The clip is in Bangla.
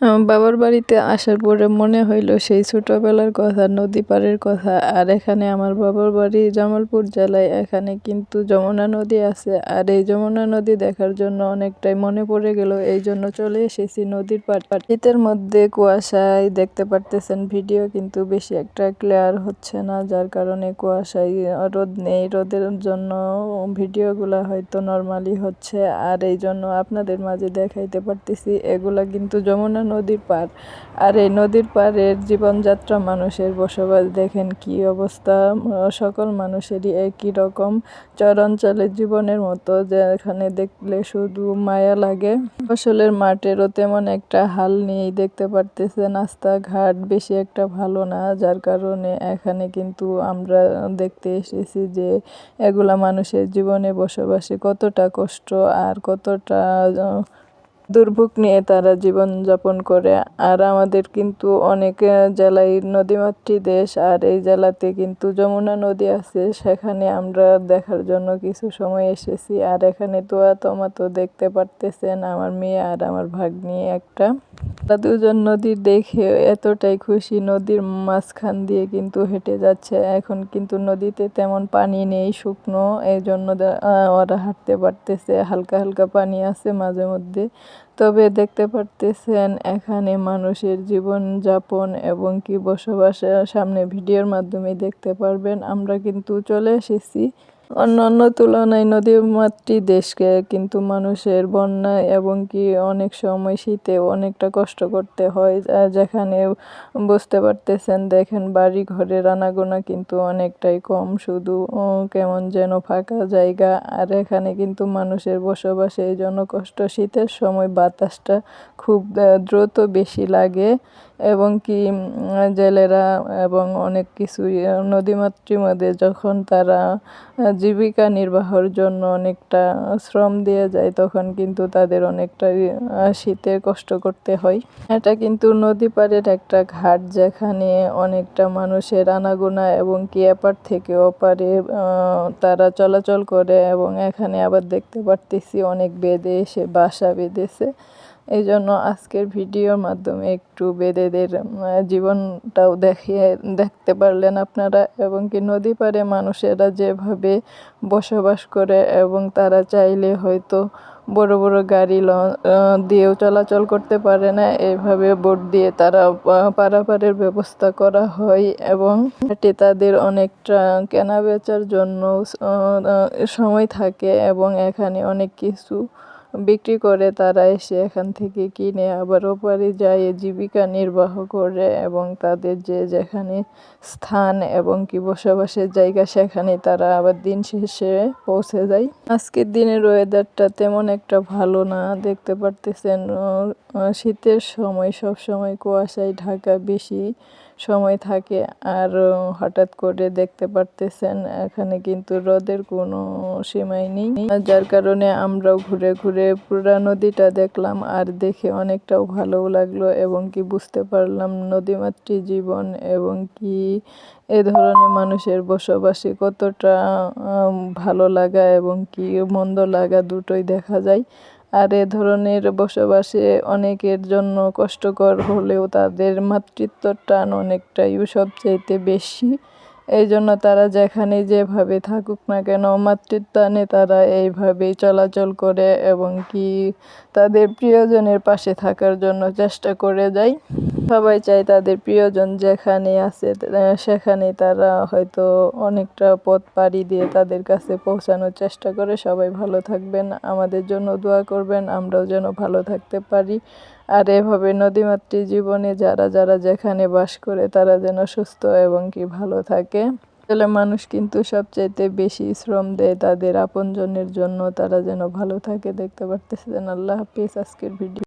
বাবার বাড়িতে আসার পরে মনে হইল সেই ছোটবেলার কথা, নদী পাড়ের কথা। আর এখানে আমার বাবার বাড়ি জামালপুর জেলায়, এখানে কিন্তু যমুনা নদী আছে। আর এই যমুনা নদী দেখার জন্য অনেকটাই মনে পড়ে গেল, এই জন্য চলে এসেছি নদীর পাড়। শীতের মধ্যে কুয়াশায় দেখতে পারতেছেন ভিডিও কিন্তু বেশি একটা ক্লিয়ার হচ্ছে না, যার কারণে কুয়াশায় রোদ নেই, রোদের জন্য ভিডিওগুলা হয়তো নর্মালি হচ্ছে। আর এই জন্য আপনাদের মাঝে দেখাইতে পারতেছি, এগুলা কিন্তু যমুনা নদীর পাড়। আর এই নদীর পাড়ের জীবনযাত্রা, মানুষের বসবাস দেখেন কি অবস্থা। সকল মানুষেরই একই রকম চরাঞ্চলের জীবনের মতো, যেখানে দেখলে শুধু মায়া লাগে। ফসলের মাঠেরও তেমন একটা হাল নেই, দেখতে পারতেছেন রাস্তাঘাট বেশি একটা ভালো না, যার কারণে এখানে কিন্তু আমরা দেখতে এসেছি যে এগুলা মানুষের জীবনে বসবাসে কতটা কষ্ট আর কতটা দুর্ভোগ নিয়ে তারা জীবনযাপন করে। আর আমাদের কিন্তু অনেক জেলায় নদীমাতৃক দেশ, আর এই জেলাতে কিন্তু যমুনা নদী আছে, সেখানে আমরা দেখার জন্য কিছু সময় এসেছি। আর এখানে তোয়াতমাতো দেখতে পারতেছেন, আমার মেয়ে আর আমার ভাগ্নি একটা, দুজন নদী দেখে এতটাই খুশি, নদীর মাঝখান দিয়ে কিন্তু হেঁটে যাচ্ছে। এখন কিন্তু নদীতে তেমন পানি নেই, শুকনো, এই জন্য ওরা হাঁটতে পারতেছে, হালকা হালকা পানি আছে মাঝে মধ্যে। তবে দেখতে পারতেছেন এখানে মানুষের জীবন যাপন এবং কি বসবাস সামনে ভিডিওর মাধ্যমে দেখতে পারবেন। আমরা কিন্তু চলে এসেছি। অন্যান্য তুলনায় নদীমাতৃক দেশকে কিন্তু মানুষের বন্যায় এবং কি অনেক সময় শীতে অনেকটা কষ্ট করতে হয়, যেখানে বুঝতে পারতেছেন দেখেন বাড়ি ঘরের আনাগোনা কিন্তু অনেকটাই কম, শুধু কেমন যেন ফাঁকা জায়গা। আর এখানে কিন্তু মানুষের বসবাস এই জন্য কষ্ট, শীতের সময় বাতাসটা খুব দ্রুত বেশি লাগে এবং কি জেলেরা এবং অনেক কিছুই নদীমাতৃক মধ্যে যখন তারা জীবিকা নির্বাহের জন্য অনেকটা শ্রম দিয়ে যায়, তখন কিন্তু তাদের অনেকটাই শীতে কষ্ট করতে হয়। এটা কিন্তু নদী পাড়ের একটা ঘাট, যেখানে অনেকটা মানুষের আনাগোনা এবং কি এপার থেকে ওপারে তারা চলাচল করে। এবং এখানে আবার দেখতে পারতেছি অনেক বেদে এসে বাসা বেঁধেছে। এই জন্য আজকের ভিডিওর মাধ্যমে একটু বেদেদের জীবনটাও দেখতে পারলেন আপনারা, এবং কি নদী পাড়ে মানুষেরা যেভাবে বসবাস করে, এবং তারা চাইলে হয়তো বড় বড় গাড়ি দিয়েও চলাচল করতে পারে না, এইভাবে বোট দিয়ে তারা পারাপারের ব্যবস্থা করা হয়। এবং এটি তাদের অনেকটা কেনা বেচার জন্য সময় থাকে, এবং এখানে অনেক কিছু বিক্রি করে তারা এসে এখান থেকে কিনে আবার ওপারে যায় জীবিকা নির্বাহ করে, এবং তাদের যেখানে স্থান এবং কি বসবাসের জায়গা, সেখানে তারা আবার দিন শেষে পৌঁছে যায়। আজকের দিনের ওয়েদারটা তেমন একটা ভালো না, দেখতে পারতেছেন শীতের সময় সব সময় কুয়াশায় ঢাকা বেশি সময় থাকে। আর হঠাৎ করে দেখতে পারতেছেন এখানে কিন্তু রোদের কোনো সীমাই নেই, যার কারণে আমরাও ঘুরে ঘুরে পুরা নদীটা দেখলাম। আর দেখে অনেকটাও ভালোও লাগলো, এবং কি বুঝতে পারলাম নদীমাতৃক জীবন এবং কি এ ধরনের মানুষের বসবাসে কতটা ভালো লাগা এবং কি মন্দ লাগা দুটোই দেখা যায়। আর এ ধরনের বসবাসে অনেকের জন্য কষ্টকর হলেও তাদের মাতৃত্বর টান অনেকটাই সবচাইতে বেশি। এই জন্য তারা যেখানে যেভাবে থাকুক না কেন, মাতৃত্ব টানে তারা এইভাবেই চলাচল করে এবং কি তাদের প্রিয়জনের পাশে থাকার জন্য চেষ্টা করে যায়। সবাই চায় তাদের প্রিয়জন যেখানে আছে সেখানে তারা হয়তো অনেকটা পথ পাড়ি দিয়ে তাদের কাছে পৌঁছানোর চেষ্টা করে। সবাই ভালো থাকবেন, আমাদের জন্য দোয়া করবেন, আমরাও যেন ভালো থাকতে পারি। আর এভাবে নদীমাতৃক জীবনে যারা যারা যেখানে বাস করে তারা যেন সুস্থ এবং কি ভালো থাকে। আসলে মানুষ কিন্তু সবচাইতে বেশি শ্রম দেয় তাদের আপনজনের জন্য, তারা যেন ভালো থাকে। দেখতে পারতেছেন। আল্লাহ হাফিজ। আজকের ভিডিও।